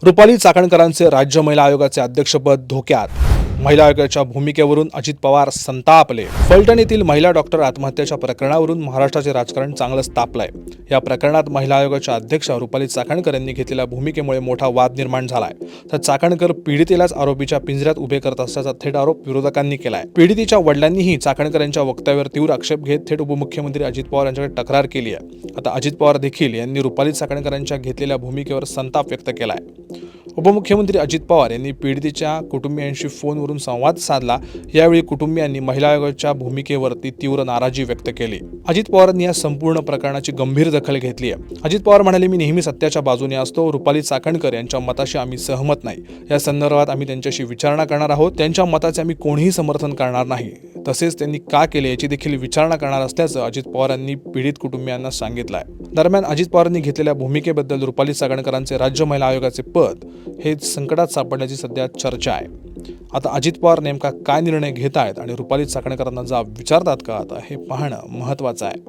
रुपाली चाकणकरांचे राज्य महिला आयोगाचे अध्यक्षपद धोक्यात. महिला आयोगाच्या भूमिकेवरून अजित पवार संतापले. फलटण येथील महिला डॉक्टर आत्महत्येच्या प्रकरणावरून महाराष्ट्राचे राजकारण चांगलंच तापलंय. या प्रकरणात महिला आयोगाच्या अध्यक्ष रुपाली चाकणकर यांनी घेतलेल्या भूमिकेमुळे मोठा वाद निर्माण झालाय. तर चाकणकर पीडितेलाच आरोपीच्या पिंजऱ्यात उभे करत असल्याचा थेट आरोप विरोधकांनी केलाय. पीडितेच्या वडिलांनीही चाकणकर यांच्या वक्तव्यावर तीव्र आक्षेप घेत थेट उपमुख्यमंत्री अजित पवार यांच्याकडे तक्रार केली आहे. आता अजित पवार देखील यांनी रुपाली चाकणकर यांच्या घेतलेल्या भूमिकेवर संताप व्यक्त केलाय. उपमुख्यमंत्री अजित पवार यांनी पीडितेच्या कुटुंबियांशी फोनवरून संवाद साधला. यावेळी कुटुंबियांनी महिला आयोगाच्या भूमिकेवरती तीव्र नाराजी व्यक्त केली. अजित पवारांनी या संपूर्ण प्रकरणाची गंभीर दखल घेतली आहे. अजित पवार म्हणाले, मी नेहमी सत्याच्या बाजूने असतो. रुपाली चाकणकर यांच्या मताशी आम्ही सहमत नाही. या संदर्भात आम्ही त्यांच्याशी विचारणा करणार आहोत. त्यांच्या मताचे आम्ही कोणीही समर्थन करणार नाही. तसेच त्यांनी का केले याची देखील विचारणा करणार असल्याचं अजित पवारांनी पीडित कुटुंबियांना सांगितलं आहे. दरम्यान अजित पवारांनी घेतलेल्या भूमिकेबद्दल रुपाली चाकणकरांचे राज्य महिला आयोगाचे पद हे संकटात सापडण्याची सध्या चर्चा आहे. आता अजित पवार नेमका काय निर्णय घेत आहेत आणि रुपाली चाकणकरांना जाब विचारतात का, आता हे पाहणं महत्त्वाचं आहे.